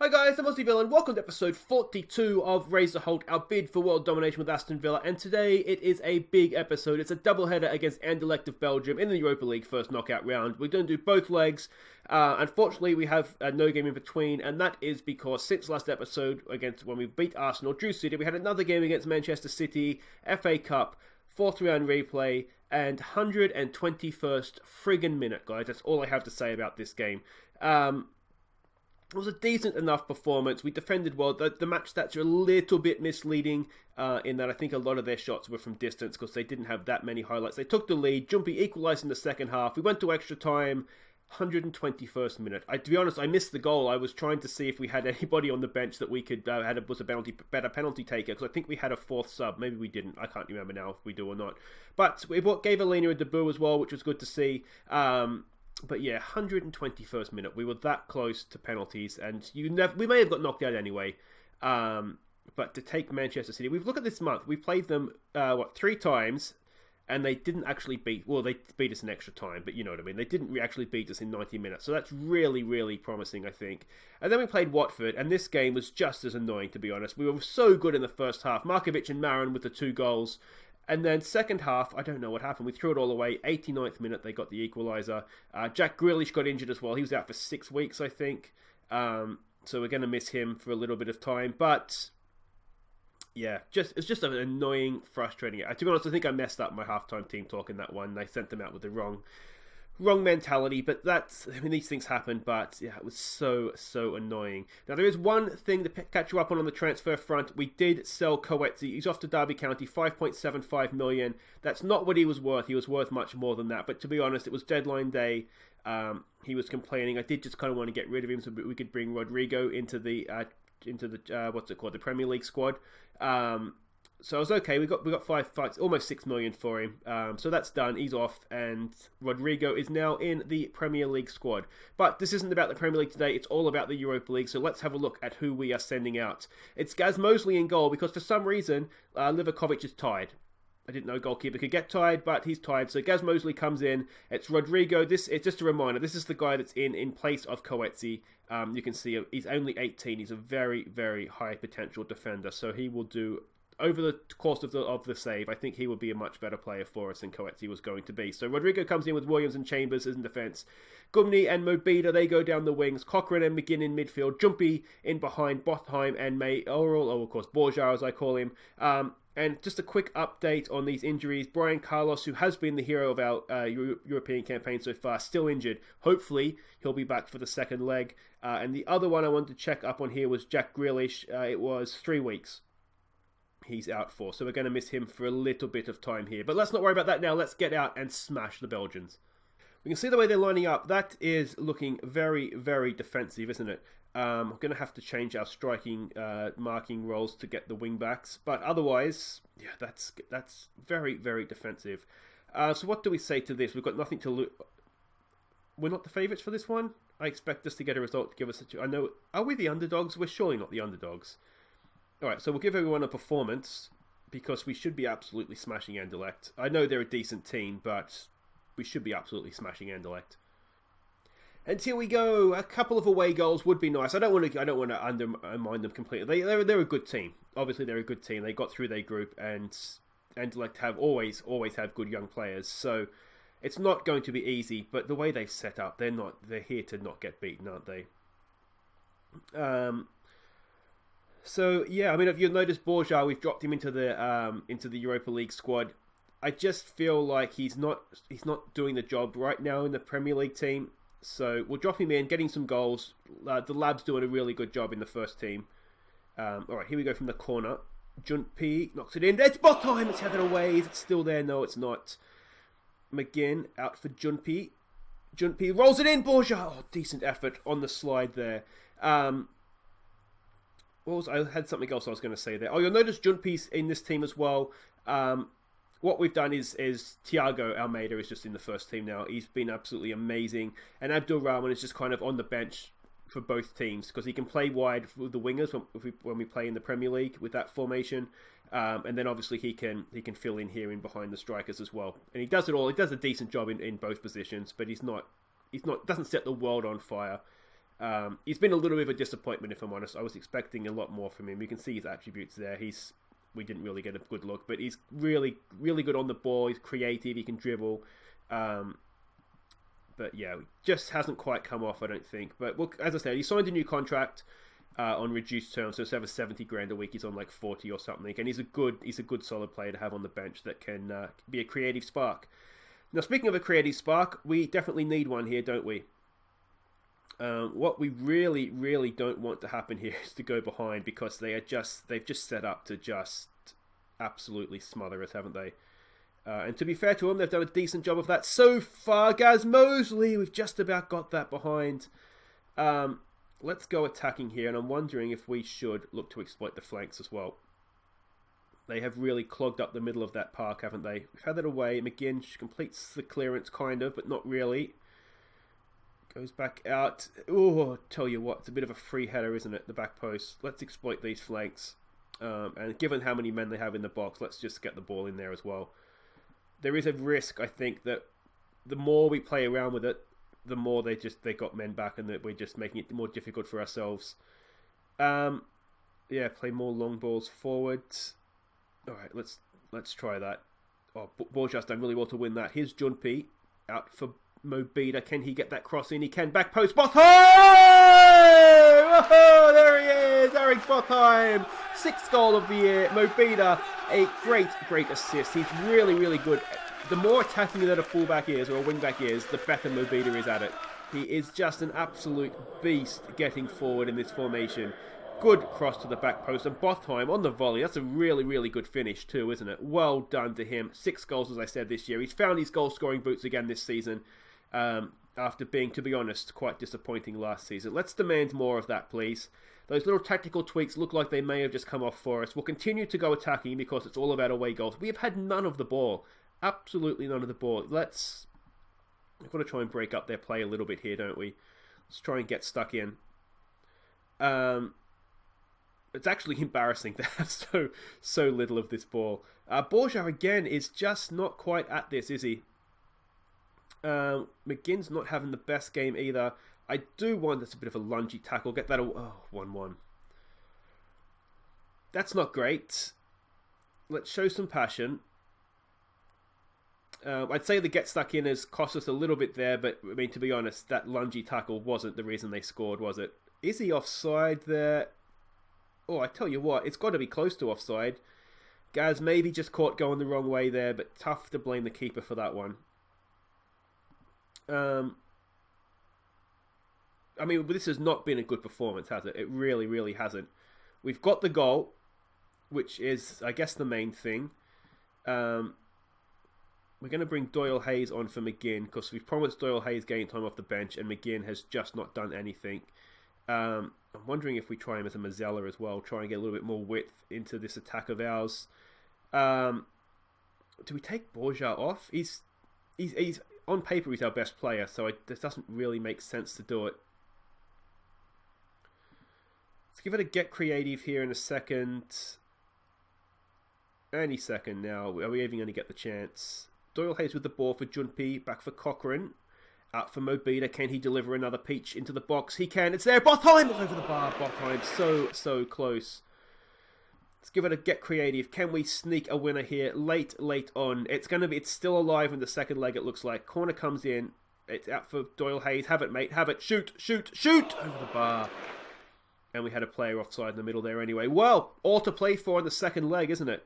Hi guys, I'm Aussie and welcome to episode 42 of Raise the Holte, our bid for world domination with Aston Villa. And today it is a big episode. It's a doubleheader against Anderlecht of Belgium in the Europa League first knockout round. We're going to do both legs. Unfortunately, we have no game in between, and that is because since last episode, against when we beat Arsenal, drew City, we had another game against Manchester City, FA Cup, 4th round replay, and 121st friggin' minute, guys. That's all I have to say about this game. It was a decent enough performance. We defended well. The match stats are a little bit misleading in that I think a lot of their shots were from distance because they didn't have that many highlights. They took the lead. Jumpy equalised in the second half. We went to extra time. 121st minute. To be honest, I missed the goal. I was trying to see if we had anybody on the bench that we could was a better penalty taker, because I think we had a fourth sub. Maybe we didn't. I can't remember now if we do or not. But we gave Alina a debut as well, which was good to see. But yeah, 121st minute. We were that close to penalties, and we may have got knocked out anyway. But to take Manchester City, we've looked at this month. We played them 3 times, and they didn't actually beat. Well, they beat us in extra time, but you know what I mean. They didn't actually beat us in 90 minutes, so that's really, really promising, I think. And then we played Watford, and this game was just as annoying, to be honest. We were so good in the first half. Markovic and Marin with the 2 goals. And then second half, I don't know what happened. We threw it all away. 89th minute, they got the equaliser. Jack Grealish got injured as well. He was out for 6 weeks, I think. So we're going to miss him for a little bit of time. But yeah, it's just an annoying, frustrating. To be honest, I think I messed up my halftime team talk in that one. I sent them out with the wrong mentality, but these things happen. But yeah, it was so annoying. Now there is one thing to catch you up on the transfer front. We did sell Coetzee. He's off to Derby County, 5.75 million. That's not what he was worth. He was worth much more than that. But to be honest, it was deadline day. He was complaining. I did just kind of want to get rid of him so we could bring Rodrigo into the the Premier League squad. So it was okay. We got 5 fights, almost 6 million for him. So that's done. He's off, and Rodrigo is now in the Premier League squad. But this isn't about the Premier League today. It's all about the Europa League. So let's have a look at who we are sending out. It's Gaz Mosley in goal because for some reason Livakovic is tied. I didn't know a goalkeeper could get tied, but he's tied. So Gaz Mosley comes in. It's Rodrigo. It's just a reminder. This is the guy that's in place of Coetzee. You can see he's only 18. He's a very, very high potential defender. So he will do. Over the course of the save, I think he would be a much better player for us than Coetzee was going to be. So Rodrigo comes in with Williams and Chambers in defence. Gumney and Mobida, they go down the wings. Cochrane and McGinn in midfield. Jumpy in behind Botheim and Mayoral, of course, Borja as I call him. And just a quick update on these injuries. Brian Carlos, who has been the hero of our European campaign so far, still injured. Hopefully, he'll be back for the second leg. And the other one I wanted to check up on here was Jack Grealish. It was 3 weeks. He's out for. So we're going to miss him for a little bit of time here. But let's not worry about that now. Let's get out and smash the Belgians. We can see the way they're lining up. That is looking very, very defensive, isn't it? I'm going to have to change our striking marking roles to get the wing backs. But otherwise, yeah, that's very, very defensive. So what do we say to this? We've got nothing to lose. We're not the favourites for this one. I expect us to get a result to give us I know. Are we the underdogs? We're surely not the underdogs. Alright, so we'll give everyone a performance because we should be absolutely smashing Anderlecht. I know they're a decent team, but we should be absolutely smashing Anderlecht. And here we go. A couple of away goals would be nice. I don't want to undermine them completely. They're a good team. Obviously, they're a good team. They got through their group, and Anderlecht have always have good young players. So it's not going to be easy. But the way they've set up, they're here to not get beaten, aren't they? So yeah, I mean, if you'll notice Borja, we've dropped him into the Europa League squad. I just feel like he's not doing the job right now in the Premier League team. So we'll drop him in, getting some goals. The lab's doing a really good job in the first team. All right, here we go from the corner. Jumpy knocks it in. It's Botheim. It's headed away. Is it still there? No, it's not. McGinn out for Jumpy. Jumpy rolls it in. Borja. Oh, decent effort on the slide there. I had something else I was going to say there. Oh, you'll notice Jumpy's in this team as well. What we've done is Thiago Almeida is just in the first team now. He's been absolutely amazing. And Abdul Rahman is just kind of on the bench for both teams because he can play wide with the wingers when we play in the Premier League with that formation. And then obviously he can fill in here in behind the strikers as well. And he does it all. He does a decent job in both positions, but he's not doesn't set the world on fire. He's been a little bit of a disappointment, if I'm honest. I was expecting a lot more from him. You can see his attributes there. We didn't really get a good look, but he's really, really good on the ball. He's creative. He can dribble. But yeah, just hasn't quite come off, I don't think. But well, as I said, he signed a new contract on reduced terms, so instead of 70 grand a week, he's on like 40 or something. And he's a good solid player to have on the bench that can be a creative spark. Now, speaking of a creative spark, we definitely need one here, don't we? What we really, really don't want to happen here is to go behind, because they've just set up to just absolutely smother us, haven't they? And to be fair to them, they've done a decent job of that so far. Gaz Mosley, we've just about got that behind. Let's go attacking here, and I'm wondering if we should look to exploit the flanks as well. They have really clogged up the middle of that park, haven't they? We've had that away. McGinn completes the clearance, kind of, but not really. Goes back out. Oh, tell you what, it's a bit of a free header, isn't it? The back post. Let's exploit these flanks. And given how many men they have in the box, let's just get the ball in there as well. There is a risk, I think, that the more we play around with it, the more they got men back, and that we're just making it more difficult for ourselves. Yeah, play more long balls forward. All right, let's try that. Oh, Borjas done really well to win that. Here's Junpi out for Mobida. Can he get that cross in? He can. Back post. Botheim! Oh, there he is. Eric Botheim. 6th goal of the year. Mobida, a great assist. He's really, really good. The more attacking that a fullback is, or a wingback is, the better Mobida is at it. He is just an absolute beast getting forward in this formation. Good cross to the back post, and Botheim on the volley. That's a really, really good finish too, isn't it? Well done to him. 6 goals, as I said, this year. He's found his goal-scoring boots again this season, after being, to be honest, quite disappointing last season. Let's demand more of that, please. Those little tactical tweaks look like they may have just come off for us. We'll continue to go attacking because it's all about away goals. We have had none of the ball. Absolutely none of the ball. We've got to try and break up their play a little bit here, don't we? Let's try and get stuck in. It's actually embarrassing to have so little of this ball. Borja, again, is just not quite at this, is he? McGinn's not having the best game either. I do want that's a bit of a lungy tackle. Get that. 1-1. That's not great. Let's show some passion. I'd say the get stuck in has cost us a little bit there, but I mean, to be honest, that lungy tackle wasn't the reason they scored, was it? Is he offside there? Oh, I tell you what, it's got to be close to offside. Gaz maybe just caught going the wrong way there, but tough to blame the keeper for that one. I mean, this has not been a good performance, has it? It really, really hasn't. We've got the goal, which is, I guess, the main thing. We're going to bring Doyle Hayes on for McGinn, because we've promised Doyle Hayes getting time off the bench, and McGinn has just not done anything. I'm wondering if we try him as a Mazzella as well, try and get a little bit more width into this attack of ours. Do we take Borja off? He's on paper, he's our best player, so it doesn't really make sense to do it. Let's give it a get creative here in a second. Any second now. Are we even going to get the chance? Doyle Hayes with the ball for Junpi, back for Cochrane. Out for Mobida. Can he deliver another peach into the box? He can. It's there. Botheim over the bar. Botheim so close. Let's give it a get creative. Can we sneak a winner here? Late on. It's still alive in the second leg, it looks like. Corner comes in. It's out for Doyle Hayes. Have it, mate. Have it. Shoot. Over the bar. And we had a player offside in the middle there anyway. Well, all to play for in the second leg, isn't it?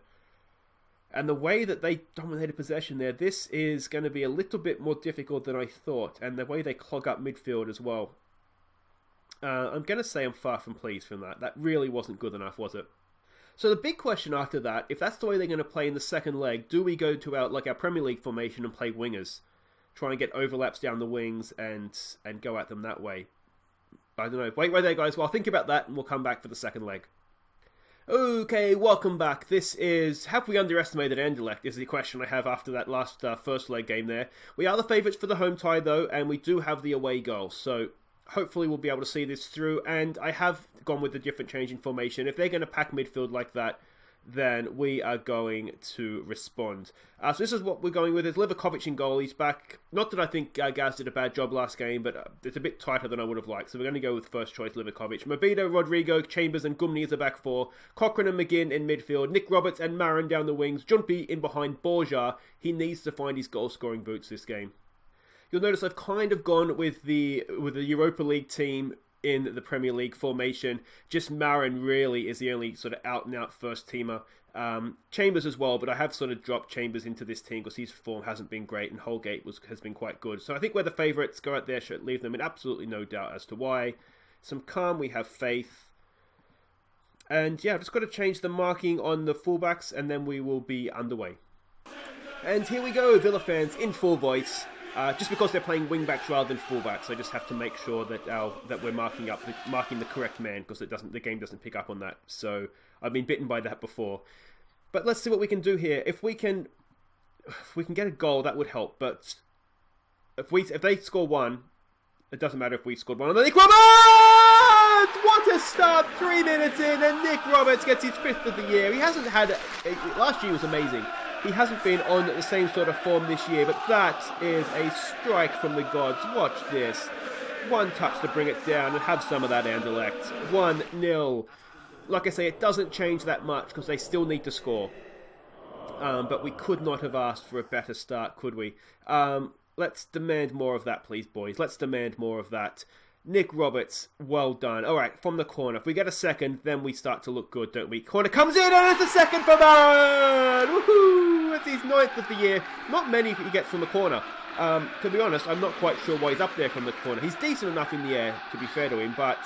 And the way that they dominated possession there, this is going to be a little bit more difficult than I thought. And the way they clog up midfield as well. I'm going to say I'm far from pleased from that. That really wasn't good enough, was it? So the big question after that, if that's the way they're going to play in the second leg, do we go to our Premier League formation and play wingers? Try and get overlaps down the wings and go at them that way? I don't know. Wait there, guys. Well, think about that and we'll come back for the second leg. Okay, welcome back. This is, have we underestimated Anderlecht, is the question I have after that last first leg game there. We are the favourites for the home tie, though, and we do have the away goal. So hopefully we'll be able to see this through. And I have gone with a different change in formation. If they're going to pack midfield like that, then we are going to respond. So this is what we're going with. Is Livakovic in goal. He's back. Not that I think Gaz did a bad job last game, but it's a bit tighter than I would have liked. So we're going to go with first choice Livakovic. Mobito, Rodrigo, Chambers and Gumni as the back four. Cochrane and McGinn in midfield. Nick Roberts and Marin down the wings. Junpi in behind Borja. He needs to find his goal-scoring boots this game. You'll notice I've kind of gone with the Europa League team in the Premier League formation. Just Marin really is the only sort of out-and-out first-teamer. Chambers as well, but I have sort of dropped Chambers into this team because his form hasn't been great and Holgate has been quite good. So I think we're the favourites. Go out there, should leave them in absolutely no doubt as to why. Some calm, we have faith. And yeah, I've just got to change the marking on the fullbacks and then we will be underway. And here we go, Villa fans in full voice. Just because they're playing wingbacks rather than fullbacks, I just have to make sure that we're marking the correct man because the game doesn't pick up on that. So I've been bitten by that before. But let's see what we can do here. If we can get a goal, that would help. But if they score one, it doesn't matter if we scored one. And then Nick Roberts! What a start! 3 minutes in, and Nick Roberts gets his 5th of the year. He hasn't had last year was amazing. He hasn't been on the same sort of form this year, but that is a strike from the gods. Watch this. One touch to bring it down and have some of that Anderlecht. 1-0. Like I say, it doesn't change that much because they still need to score. But we could not have asked for a better start, could we? Let's demand more of that, please, boys. Let's demand more of that. Nick Roberts, well done. All right, from the corner. If we get a second, then we start to look good, don't we? Corner comes in, and it's a second for Marin! Woohoo! It's his 9th of the year. Not many he gets from the corner. To be honest, I'm not quite sure why he's up there from the corner. He's decent enough in the air, to be fair to him, but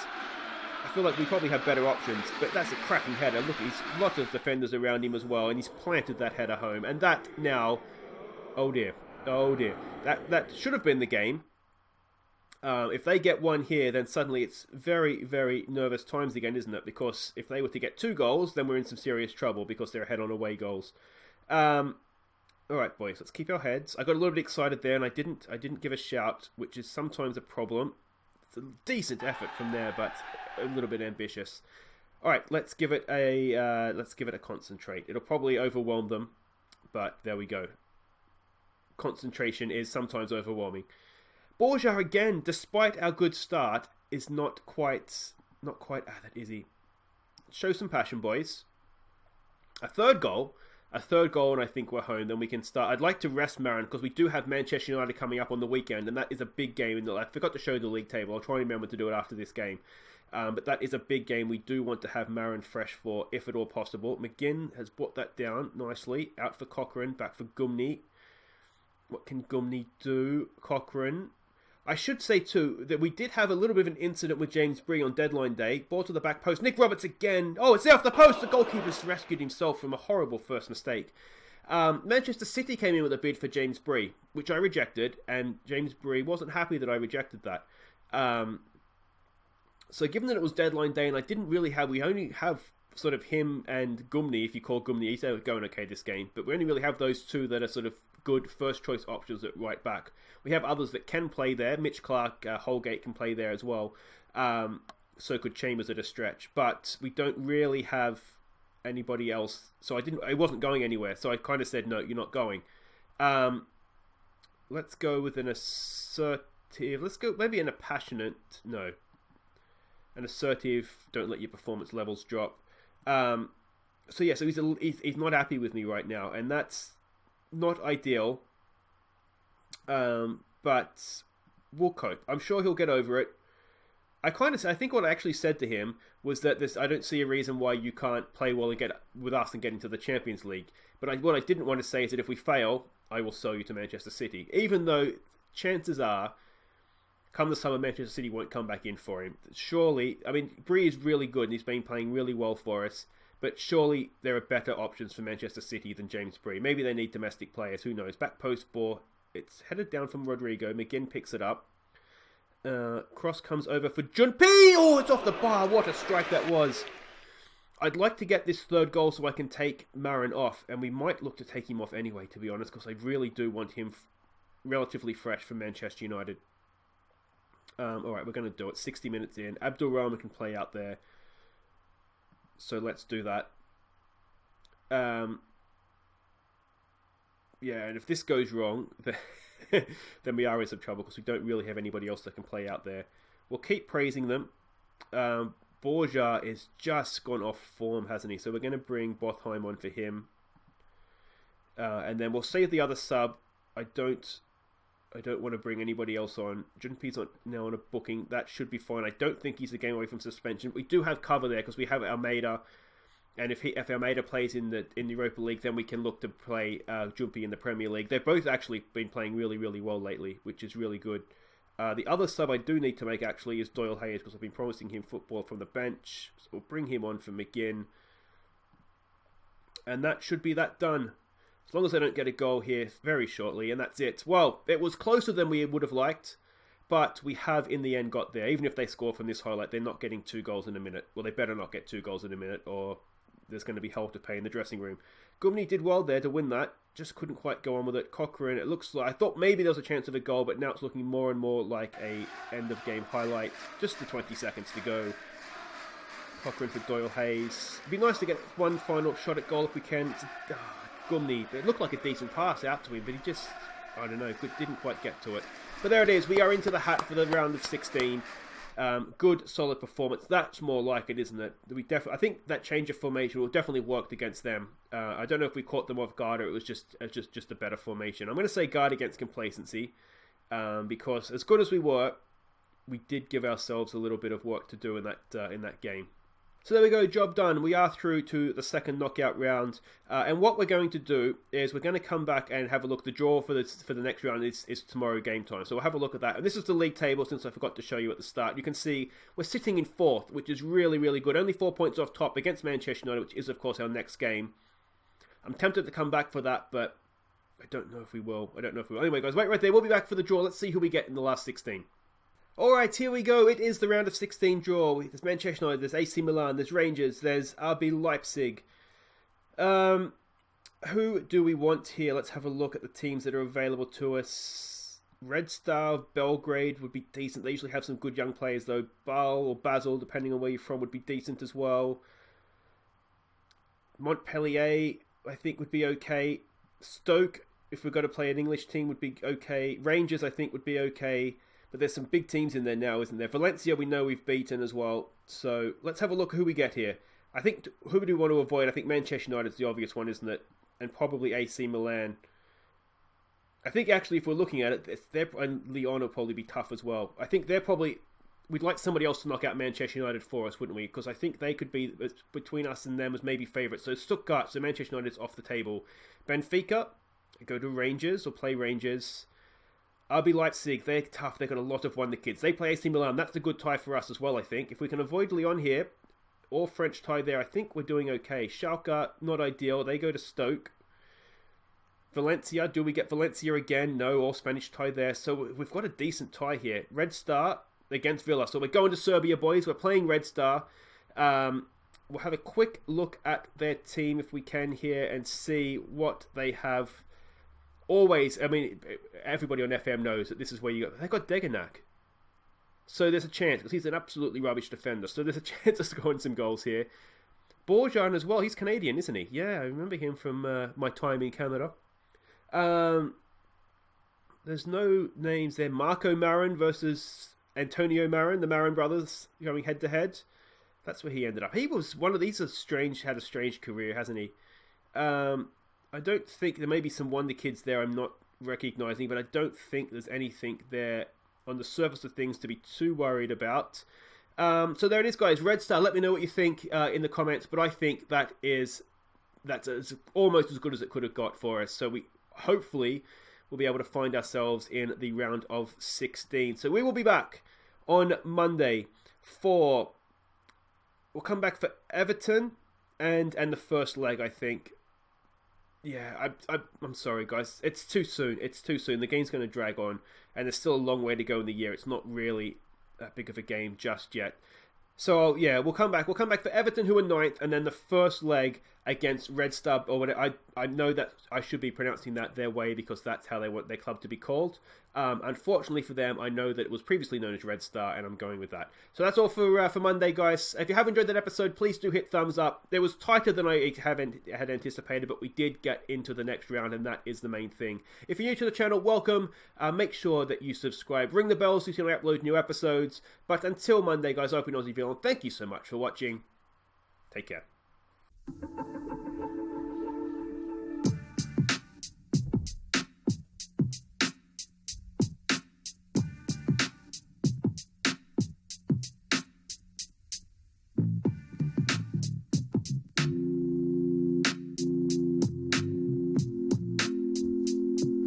I feel like we probably have better options. But that's a cracking header. Look, he's lots of defenders around him as well, and he's planted that header home. And that now... Oh, dear. Oh, dear. That should have been the game. If they get one here, then suddenly it's very, very nervous times again, isn't it? Because if they were to get 2 goals, then we're in some serious trouble because they're ahead on away goals. All right, boys, let's keep our heads. I got a little bit excited there, and I didn't give a shout, which is sometimes a problem. It's a decent effort from there, but a little bit ambitious. All right, let's give it a concentrate. It'll probably overwhelm them, but there we go. Concentration is sometimes overwhelming. Borja again, despite our good start, is not quite that easy. Show some passion, boys. A third goal, and I think we're home. Then we can start. I'd like to rest Marin because we do have Manchester United coming up on the weekend, and that is a big game. I forgot to show the league table. I'll try and remember to do it after this game. But that is a big game we do want to have Marin fresh for, if at all possible. McGinn has brought that down nicely. Out for Cochrane, back for Gumni. What can Gumni do? Cochrane. I should say, too, that we did have a little bit of an incident with James Bree on deadline day. Ball to the back post. Nick Roberts again. Oh, it's there off the post. The goalkeeper's rescued himself from a horrible first mistake. Manchester City came in with a bid for James Bree, which I rejected, and James Bree wasn't happy that I rejected that. So given that it was deadline day, and I didn't really have... We only have sort of him and Gumni, if you call Gumni. He's going okay this game, but we only really have those two that are sort of good first choice options at right back. We have others that can play there. Mitch Clark, Holgate can play there as well. So could Chambers at a stretch, but we don't really have anybody else. So I wasn't going anywhere. So I kind of said, no, you're not going. Let's go with an assertive. Let's go maybe an passionate. No, an assertive. Don't let your performance levels drop. So he's not happy with me right now, and that's not ideal. But we'll cope. I'm sure he'll get over it. I think what I actually said to him was that I don't see a reason why you can't play well and get with us and get into the Champions League. But what I didn't want to say is that if we fail, I will sell you to Manchester City. Even though chances are, come the summer, Manchester City won't come back in for him. Surely, I mean, Bree is really good and he's been playing really well for us. But surely there are better options for Manchester City than James Bree. Maybe they need domestic players. Who knows? Back post ball. It's headed down from Rodrigo. McGinn picks it up. Cross comes over for Junpi. Oh, it's off the bar. What a strike that was. I'd like to get this third goal so I can take Marin off. And we might look to take him off anyway, to be honest, because I really do want him relatively fresh for Manchester United. Alright, we're going to do it. 60 minutes in. Abdul Rahman can play out there. So let's do that. Yeah, and if this goes wrong, then we are in some trouble because we don't really have anybody else that can play out there. We'll keep praising them. Borja is just gone off form, hasn't he? So we're going to bring Bothheim on for him. And then we'll save the other sub. I don't want to bring anybody else on. Junpe's now on a booking. That should be fine. I don't think he's a game away from suspension. We do have cover there because we have Almeida. And if Almeida plays in the Europa League, then we can look to play Jumpy in the Premier League. They've both actually been playing really, really well lately, which is really good. The other sub I do need to make actually is Doyle Hayes because I've been promising him football from the bench. So we'll bring him on for McGinn. And that should be that done. As long as I don't get a goal here very shortly, and that's it. Well, it was closer than we would have liked, but we have in the end got there. Even if they score from this highlight, they're not getting 2 goals in a minute. Well, they better not get 2 goals in a minute, or there's going to be hell to pay in the dressing room. Gumney did well there to win that. Just couldn't quite go on with it. Cochrane, it looks like... I thought maybe there was a chance of a goal, but now it's looking more and more like a end-of-game highlight. Just the 20 seconds to go. Cochrane for Doyle Hayes. It'd be nice to get one final shot at goal if we can. Gumney, it looked like a decent pass out to him, but he just... I don't know, didn't quite get to it. But there it is. We are into the hat for the round of 16. Good, solid performance. That's more like it, isn't it? I think that change of formation will definitely worked against them. I don't know if we caught them off guard or it was just a better formation. I'm going to say guard against complacency because as good as we were, we did give ourselves a little bit of work to do in that game. So there we go, job done. We are through to the second knockout round. And what we're going to do is we're going to come back and have a look. The draw for the next round is tomorrow game time. So we'll have a look at that. And this is the league table since I forgot to show you at the start. You can see we're sitting in 4th, which is really, really good. Only 4 points off top against Manchester United, which is, of course, our next game. I'm tempted to come back for that, but I don't know if we will. Anyway, guys, wait right there. We'll be back for the draw. Let's see who we get in the last 16. Alright, here we go. It is the round of 16 draw. There's Manchester United, there's AC Milan, there's Rangers, there's RB Leipzig. Who do we want here? Let's have a look at the teams that are available to us. Red Star of Belgrade would be decent. They usually have some good young players though. Bâle or Basel, depending on where you're from, would be decent as well. Montpellier, I think, would be okay. Stoke, if we're going to play an English team, would be okay. Rangers, I think, would be okay. But there's some big teams in there now, isn't there? Valencia, we know we've beaten as well. So let's have a look at who we get here. I think, who do we want to avoid? I think Manchester United is the obvious one, isn't it? And probably AC Milan. I think actually, if we're looking at it, and Lyon will probably be tough as well. I think they're probably... We'd like somebody else to knock out Manchester United for us, wouldn't we? Because I think they could be, between us and them, as maybe favourites. So Stuttgart, so Manchester United's off the table. Benfica, go to Rangers, or play Rangers. RB Leipzig, they're tough. They've got a lot of wonder kids. They play AC Milan. That's a good tie for us as well, I think. If we can avoid Lyon here, or French tie there, I think we're doing okay. Schalke, not ideal. They go to Stoke. Valencia, do we get Valencia again? No, or Spanish tie there. So we've got a decent tie here. Red Star against Villa. So we're going to Serbia, boys. We're playing Red Star. We'll have a quick look at their team if we can here and see what they have. Always, I mean, everybody on FM knows that this is where you go. They've got Degenak. So there's a chance, because he's an absolutely rubbish defender. So there's a chance of scoring some goals here. Borjan as well, he's Canadian, isn't he? Yeah, I remember him from my time in Canada. There's no names there. Marco Marin versus Antonio Marin, the Marin brothers going head to head. That's where he ended up. He was one of these. Had a strange career, hasn't he? I don't think there may be some wonder kids there I'm not recognising, but I don't think there's anything there on the surface of things to be too worried about. So there it is, guys. Red Star. Let me know what you think in the comments. But I think that's almost as good as it could have got for us. So we hopefully will be able to find ourselves in the round of 16. So we will be back on Monday for... We'll come back for Everton and the first leg, I think. Yeah, I'm sorry, guys. It's too soon. The game's going to drag on, and there's still a long way to go in the year. It's not really that big of a game just yet. So, yeah, we'll come back. We'll come back for Everton, who are 9th, and then the first leg against Red Star, or whatever. I know that I should be pronouncing that their way because that's how they want their club to be called. Unfortunately for them, I know that it was previously known as Red Star, and I'm going with that. So that's all for Monday, guys. If you have enjoyed that episode, please do hit thumbs up. It was tighter than I had anticipated, but we did get into the next round, and that is the main thing. If you're new to the channel, welcome. Make sure that you subscribe. Ring the bell so you can upload new episodes. But until Monday, guys, I've been Aussie Villain. Thank you so much for watching. Take care.